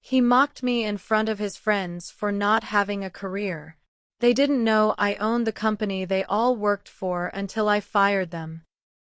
He mocked me in front of his friends for not having a career. They didn't know I owned the company they all worked for until I fired them.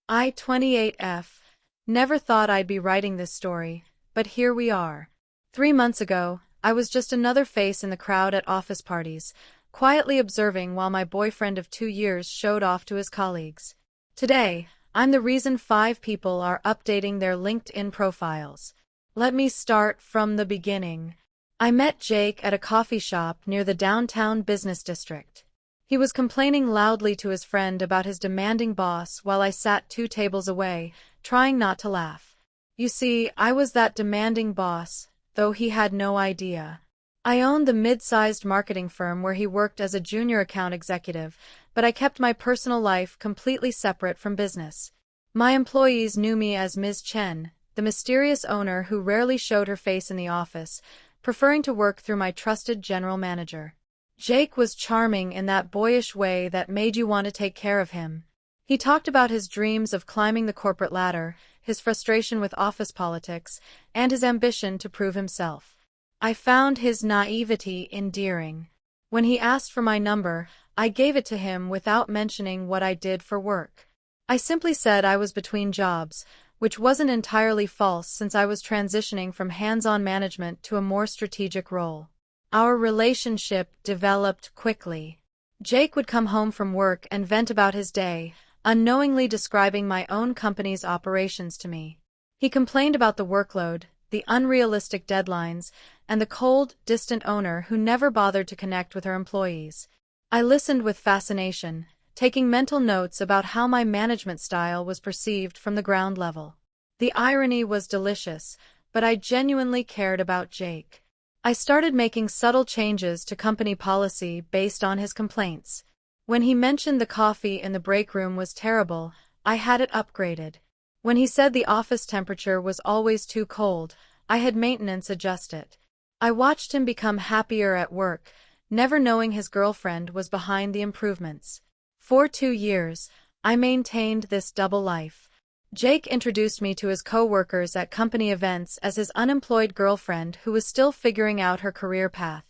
I, 28F, never thought I'd be writing this story, but here we are. 3 months ago, I was just another face in the crowd at office parties, quietly observing while my boyfriend of 2 years showed off to his colleagues. Today, I'm the reason 5 people are updating their LinkedIn profiles. Let me start from the beginning. I met Jake at a coffee shop near the downtown business district. He was complaining loudly to his friend about his demanding boss while I sat 2 tables away, trying not to laugh. You see, I was that demanding boss, though he had no idea. I owned the mid-sized marketing firm where he worked as a junior account executive, but I kept my personal life completely separate from business. My employees knew me as Ms. Chen, the mysterious owner who rarely showed her face in the office, preferring to work through my trusted general manager. Jake was charming in that boyish way that made you want to take care of him. He talked about his dreams of climbing the corporate ladder, his frustration with office politics, and his ambition to prove himself. I found his naivety endearing. When he asked for my number, I gave it to him without mentioning what I did for work. I simply said I was between jobs, which wasn't entirely false since I was transitioning from hands-on management to a more strategic role. Our relationship developed quickly. Jake would come home from work and vent about his day, unknowingly describing my own company's operations to me. He complained about the workload, the unrealistic deadlines, and the cold, distant owner who never bothered to connect with her employees. I listened with fascination, taking mental notes about how my management style was perceived from the ground level. The irony was delicious, but I genuinely cared about Jake. I started making subtle changes to company policy based on his complaints. When he mentioned the coffee in the break room was terrible, I had it upgraded. When he said the office temperature was always too cold, I had maintenance adjust it. I watched him become happier at work, never knowing his girlfriend was behind the improvements. For 2 years, I maintained this double life. Jake introduced me to his co-workers at company events as his unemployed girlfriend who was still figuring out her career path.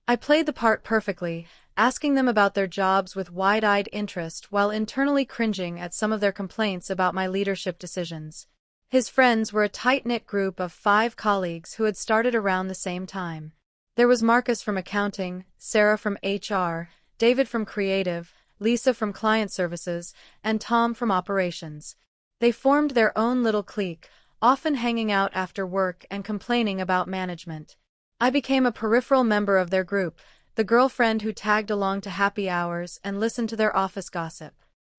I played the part perfectly, asking them about their jobs with wide-eyed interest while internally cringing at some of their complaints about my leadership decisions. His friends were a tight-knit group of 5 colleagues who had started around the same time. There was Marcus from accounting, Sarah from HR, David from creative, Lisa from client services, and Tom from operations. They formed their own little clique, often hanging out after work and complaining about management. I became a peripheral member of their group, the girlfriend who tagged along to happy hours and listened to their office gossip.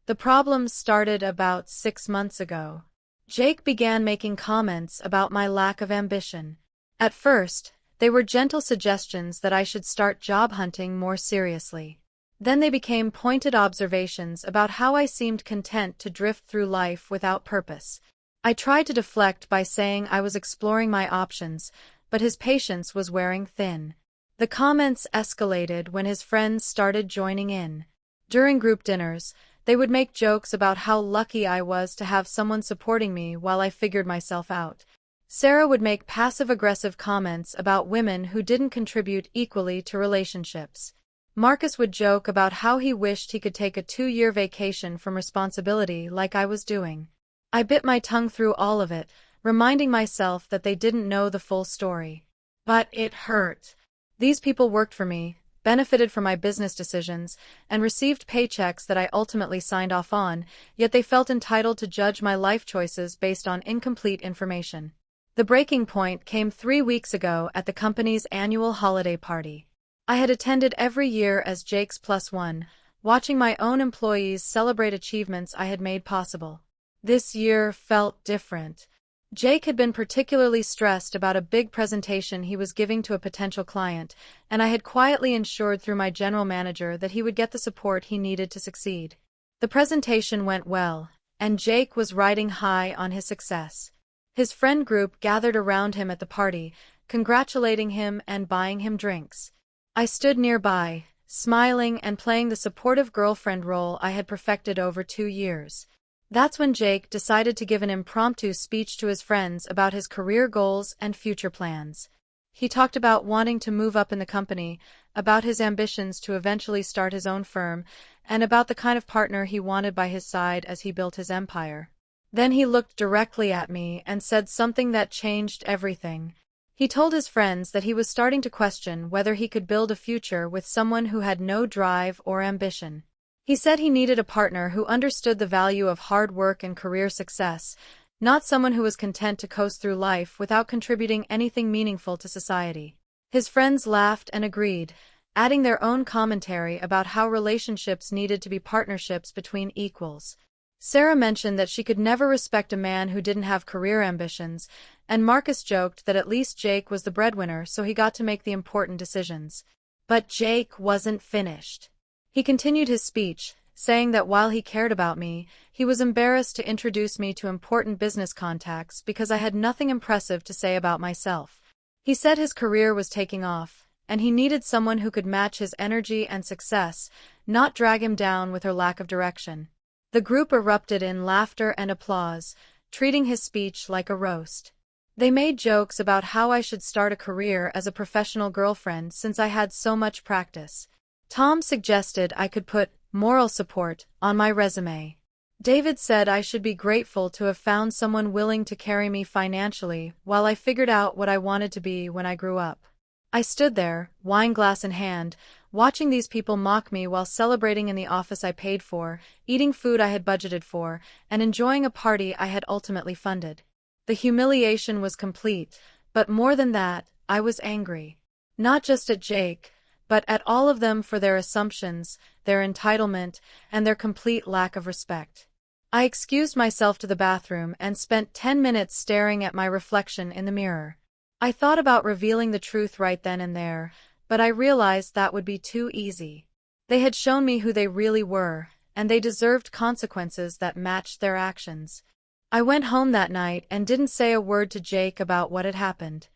The problems started about 6 months ago. Jake began making comments about my lack of ambition. At first, they were gentle suggestions that I should start job hunting more seriously. Then they became pointed observations about how I seemed content to drift through life without purpose. I tried to deflect by saying I was exploring my options, but his patience was wearing thin. The comments escalated when his friends started joining in. During group dinners, they would make jokes about how lucky I was to have someone supporting me while I figured myself out. Sarah would make passive-aggressive comments about women who didn't contribute equally to relationships. Marcus would joke about how he wished he could take a 2-year vacation from responsibility like I was doing. I bit my tongue through all of it, reminding myself that they didn't know the full story. But it hurt. These people worked for me, benefited from my business decisions, and received paychecks that I ultimately signed off on, yet they felt entitled to judge my life choices based on incomplete information. The breaking point came 3 weeks ago at the company's annual holiday party. I had attended every year as Jake's +1, watching my own employees celebrate achievements I had made possible. This year felt different. Jake had been particularly stressed about a big presentation he was giving to a potential client, and I had quietly ensured through my general manager that he would get the support he needed to succeed. The presentation went well, and Jake was riding high on his success. His friend group gathered around him at the party, congratulating him and buying him drinks. I stood nearby, smiling and playing the supportive girlfriend role I had perfected over 2 years. That's when Jake decided to give an impromptu speech to his friends about his career goals and future plans. He talked about wanting to move up in the company, about his ambitions to eventually start his own firm, and about the kind of partner he wanted by his side as he built his empire. Then he looked directly at me and said something that changed everything. He told his friends that he was starting to question whether he could build a future with someone who had no drive or ambition. He said he needed a partner who understood the value of hard work and career success, not someone who was content to coast through life without contributing anything meaningful to society. His friends laughed and agreed, adding their own commentary about how relationships needed to be partnerships between equals. Sarah mentioned that she could never respect a man who didn't have career ambitions, and Marcus joked that at least Jake was the breadwinner, so he got to make the important decisions. But Jake wasn't finished. He continued his speech, saying that while he cared about me, he was embarrassed to introduce me to important business contacts because I had nothing impressive to say about myself. He said his career was taking off, and he needed someone who could match his energy and success, not drag him down with her lack of direction. The group erupted in laughter and applause, treating his speech like a roast. They made jokes about how I should start a career as a professional girlfriend since I had so much practice. Tom suggested I could put moral support on my resume. David said I should be grateful to have found someone willing to carry me financially while I figured out what I wanted to be when I grew up. I stood there, wine glass in hand, watching these people mock me while celebrating in the office I paid for, eating food I had budgeted for, and enjoying a party I had ultimately funded. The humiliation was complete, but more than that, I was angry. Not just at Jake, but at all of them for their assumptions, their entitlement, and their complete lack of respect. I excused myself to the bathroom and spent 10 minutes staring at my reflection in the mirror. I thought about revealing the truth right then and there, but I realized that would be too easy. They had shown me who they really were, and they deserved consequences that matched their actions. I went home that night and didn't say a word to Jake about what had happened.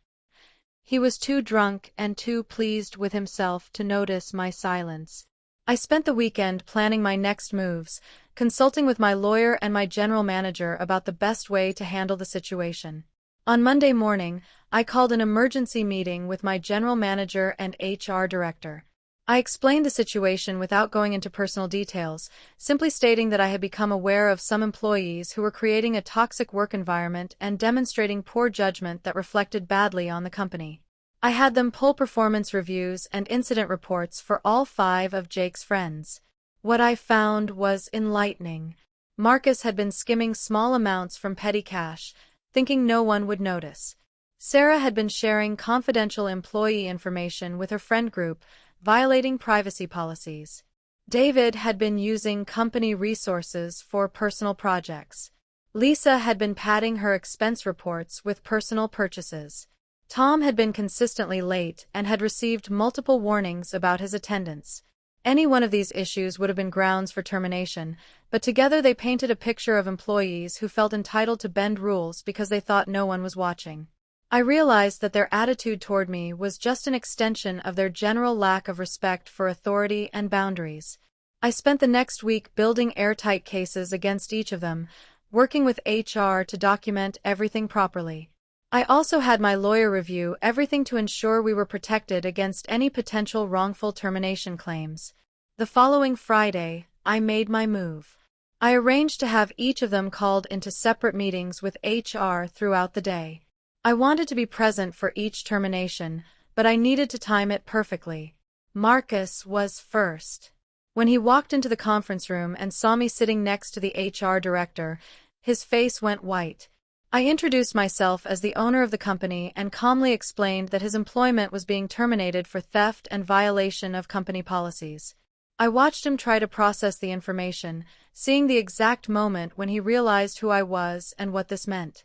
He was too drunk and too pleased with himself to notice my silence. I spent the weekend planning my next moves, consulting with my lawyer and my general manager about the best way to handle the situation. On Monday morning, I called an emergency meeting with my general manager and HR director. I explained the situation without going into personal details, simply stating that I had become aware of some employees who were creating a toxic work environment and demonstrating poor judgment that reflected badly on the company. I had them pull performance reviews and incident reports for all 5 of Jake's friends. What I found was enlightening. Marcus had been skimming small amounts from petty cash, thinking no one would notice. Sarah had been sharing confidential employee information with her friend group, violating privacy policies. David had been using company resources for personal projects. Lisa had been padding her expense reports with personal purchases. Tom had been consistently late and had received multiple warnings about his attendance. Any one of these issues would have been grounds for termination, but together they painted a picture of employees who felt entitled to bend rules because they thought no one was watching. I realized that their attitude toward me was just an extension of their general lack of respect for authority and boundaries. I spent the next week building airtight cases against each of them, working with HR to document everything properly. I also had my lawyer review everything to ensure we were protected against any potential wrongful termination claims. The following Friday, I made my move. I arranged to have each of them called into separate meetings with HR throughout the day. I wanted to be present for each termination, but I needed to time it perfectly. Marcus was first. When he walked into the conference room and saw me sitting next to the HR director, his face went white. I introduced myself as the owner of the company and calmly explained that his employment was being terminated for theft and violation of company policies. I watched him try to process the information, seeing the exact moment when he realized who I was and what this meant.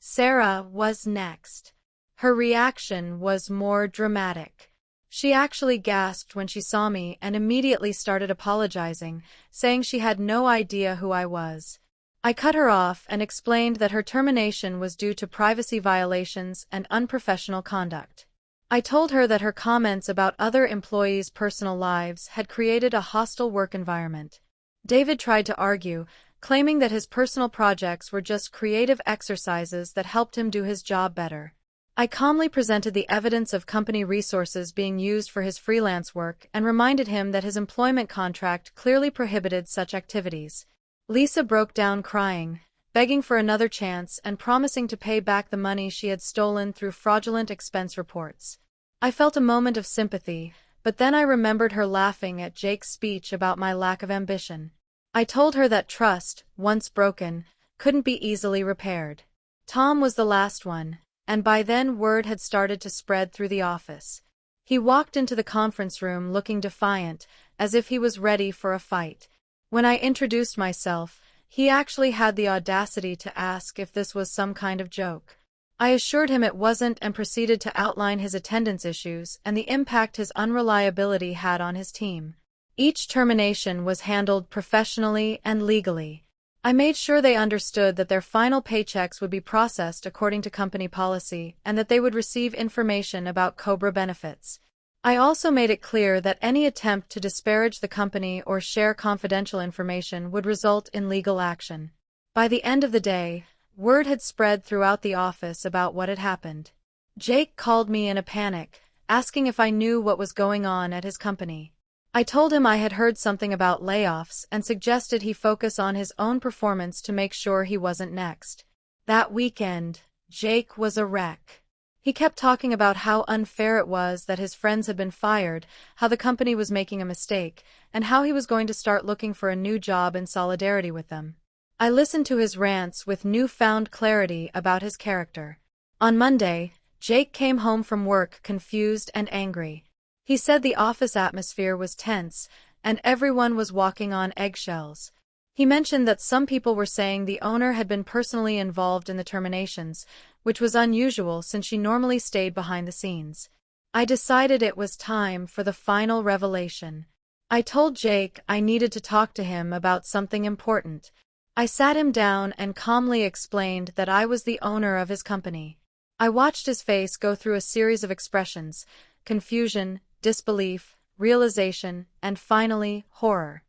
Sarah was next. Her reaction was more dramatic. She actually gasped when she saw me and immediately started apologizing, saying she had no idea who I was. I cut her off and explained that her termination was due to privacy violations and unprofessional conduct. I told her that her comments about other employees' personal lives had created a hostile work environment. David tried to argue, claiming that his personal projects were just creative exercises that helped him do his job better. I calmly presented the evidence of company resources being used for his freelance work and reminded him that his employment contract clearly prohibited such activities. Lisa broke down crying, begging for another chance and promising to pay back the money she had stolen through fraudulent expense reports. I felt a moment of sympathy, but then I remembered her laughing at Jake's speech about my lack of ambition. I told her that trust, once broken, couldn't be easily repaired. Tom was the last one, and by then word had started to spread through the office. He walked into the conference room looking defiant, as if he was ready for a fight. When I introduced myself, he actually had the audacity to ask if this was some kind of joke. I assured him it wasn't and proceeded to outline his attendance issues and the impact his unreliability had on his team. Each termination was handled professionally and legally. I made sure they understood that their final paychecks would be processed according to company policy and that they would receive information about COBRA benefits. I also made it clear that any attempt to disparage the company or share confidential information would result in legal action. By the end of the day, word had spread throughout the office about what had happened. Jake called me in a panic, asking if I knew what was going on at his company. I told him I had heard something about layoffs and suggested he focus on his own performance to make sure he wasn't next. That weekend, Jake was a wreck. He kept talking about how unfair it was that his friends had been fired, how the company was making a mistake, and how he was going to start looking for a new job in solidarity with them. I listened to his rants with newfound clarity about his character. On Monday, Jake came home from work confused and angry. He said the office atmosphere was tense, and everyone was walking on eggshells. He mentioned that some people were saying the owner had been personally involved in the terminations, which was unusual since she normally stayed behind the scenes. I decided it was time for the final revelation. I told Jake I needed to talk to him about something important. I sat him down and calmly explained that I was the owner of his company. I watched his face go through a series of expressions: confusion, disbelief, realization, and finally, horror.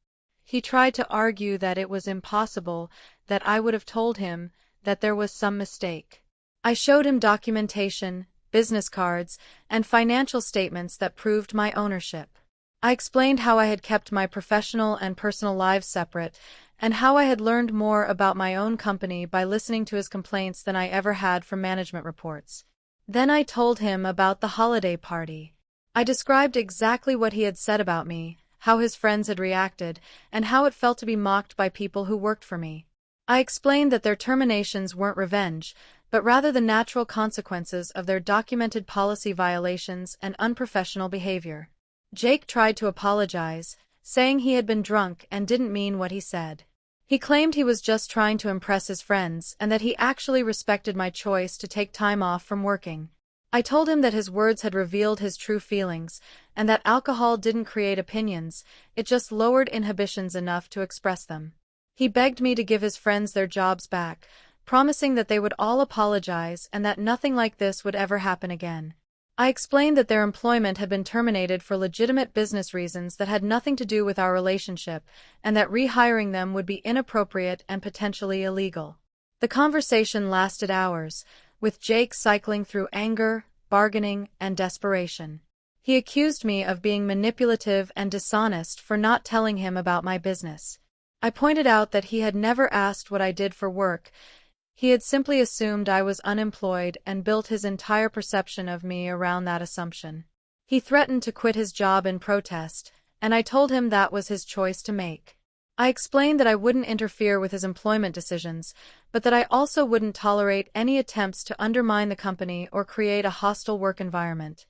He tried to argue that it was impossible, that I would have told him, that there was some mistake. I showed him documentation, business cards, and financial statements that proved my ownership. I explained how I had kept my professional and personal lives separate, and how I had learned more about my own company by listening to his complaints than I ever had from management reports. Then I told him about the holiday party. I described exactly what he had said about me, how his friends had reacted, and how it felt to be mocked by people who worked for me. I explained that their terminations weren't revenge, but rather the natural consequences of their documented policy violations and unprofessional behavior. Jake tried to apologize, saying he had been drunk and didn't mean what he said. He claimed he was just trying to impress his friends and that he actually respected my choice to take time off from working. I told him that his words had revealed his true feelings, and that alcohol didn't create opinions, it just lowered inhibitions enough to express them. He begged me to give his friends their jobs back, promising that they would all apologize and that nothing like this would ever happen again. I explained that their employment had been terminated for legitimate business reasons that had nothing to do with our relationship, and that rehiring them would be inappropriate and potentially illegal. The conversation lasted hours, with Jake cycling through anger, bargaining, and desperation. He accused me of being manipulative and dishonest for not telling him about my business. I pointed out that he had never asked what I did for work. He had simply assumed I was unemployed and built his entire perception of me around that assumption. He threatened to quit his job in protest, and I told him that was his choice to make. I explained that I wouldn't interfere with his employment decisions, but that I also wouldn't tolerate any attempts to undermine the company or create a hostile work environment.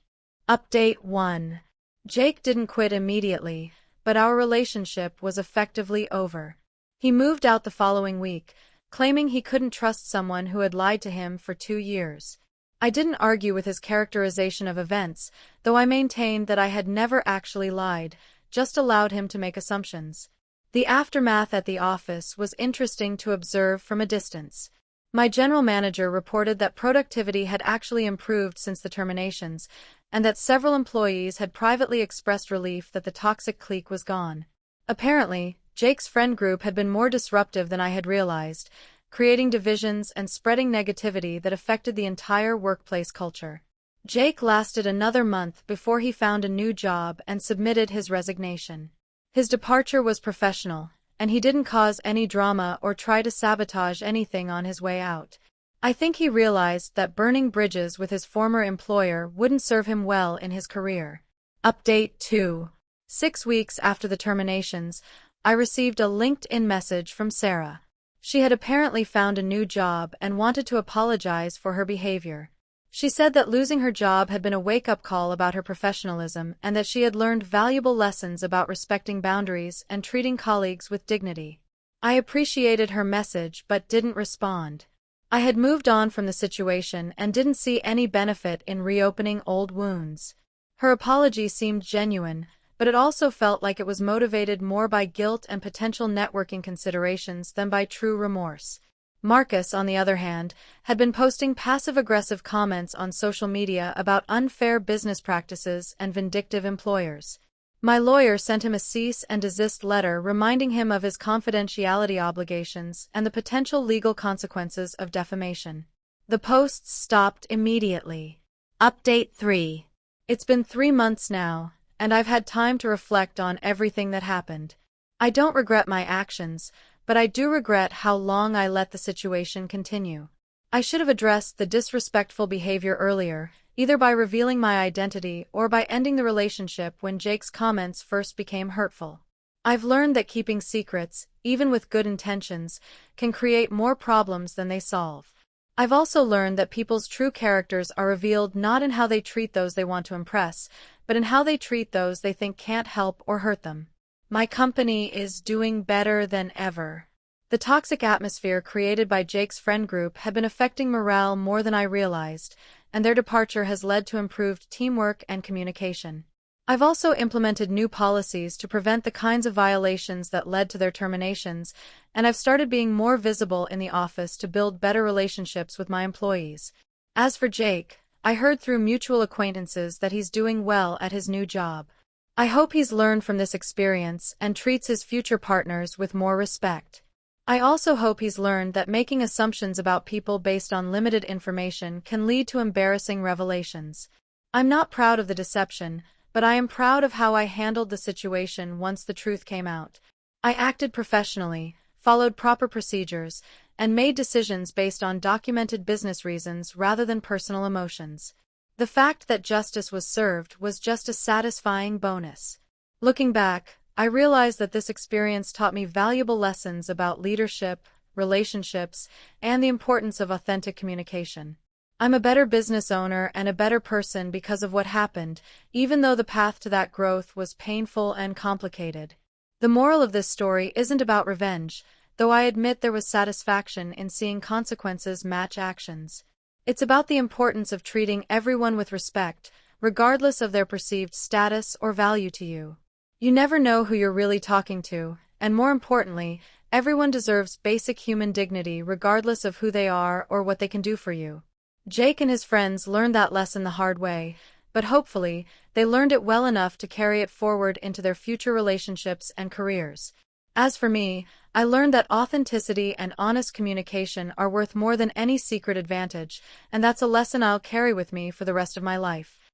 Update 1. Jake didn't quit immediately, but our relationship was effectively over. He moved out the following week, claiming he couldn't trust someone who had lied to him for 2 years. I didn't argue with his characterization of events, though I maintained that I had never actually lied, just allowed him to make assumptions. The aftermath at the office was interesting to observe from a distance. My general manager reported that productivity had actually improved since the terminations, and that several employees had privately expressed relief that the toxic clique was gone. Apparently, Jake's friend group had been more disruptive than I had realized, creating divisions and spreading negativity that affected the entire workplace culture. Jake lasted another month before he found a new job and submitted his resignation. His departure was professional, and he didn't cause any drama or try to sabotage anything on his way out. I think he realized that burning bridges with his former employer wouldn't serve him well in his career. Update 2. 6 weeks after the terminations, I received a LinkedIn message from Sarah. She had apparently found a new job and wanted to apologize for her behavior. She said that losing her job had been a wake-up call about her professionalism and that she had learned valuable lessons about respecting boundaries and treating colleagues with dignity. I appreciated her message but didn't respond. I had moved on from the situation and didn't see any benefit in reopening old wounds. Her apology seemed genuine, but it also felt like it was motivated more by guilt and potential networking considerations than by true remorse. Marcus, on the other hand, had been posting passive-aggressive comments on social media about unfair business practices and vindictive employers. My lawyer sent him a cease and desist letter reminding him of his confidentiality obligations and the potential legal consequences of defamation. The posts stopped immediately. Update 3. It's been 3 months now, and I've had time to reflect on everything that happened. I don't regret my actions, but I do regret how long I let the situation continue. I should have addressed the disrespectful behavior earlier, either by revealing my identity or by ending the relationship when Jake's comments first became hurtful. I've learned that keeping secrets, even with good intentions, can create more problems than they solve. I've also learned that people's true characters are revealed not in how they treat those they want to impress, but in how they treat those they think can't help or hurt them. My company is doing better than ever. The toxic atmosphere created by Jake's friend group had been affecting morale more than I realized, and their departure has led to improved teamwork and communication. I've also implemented new policies to prevent the kinds of violations that led to their terminations, and I've started being more visible in the office to build better relationships with my employees. As for Jake, I heard through mutual acquaintances that he's doing well at his new job. I hope he's learned from this experience and treats his future partners with more respect. I also hope he's learned that making assumptions about people based on limited information can lead to embarrassing revelations. I'm not proud of the deception, but I am proud of how I handled the situation once the truth came out. I acted professionally, followed proper procedures, and made decisions based on documented business reasons rather than personal emotions. The fact that justice was served was just a satisfying bonus. Looking back, I realized that this experience taught me valuable lessons about leadership, relationships, and the importance of authentic communication. I'm a better business owner and a better person because of what happened, even though the path to that growth was painful and complicated. The moral of this story isn't about revenge, though I admit there was satisfaction in seeing consequences match actions. It's about the importance of treating everyone with respect, regardless of their perceived status or value to you. You never know who you're really talking to, and more importantly, everyone deserves basic human dignity regardless of who they are or what they can do for you. Jake and his friends learned that lesson the hard way, but hopefully, they learned it well enough to carry it forward into their future relationships and careers. As for me, I learned that authenticity and honest communication are worth more than any secret advantage, and that's a lesson I'll carry with me for the rest of my life.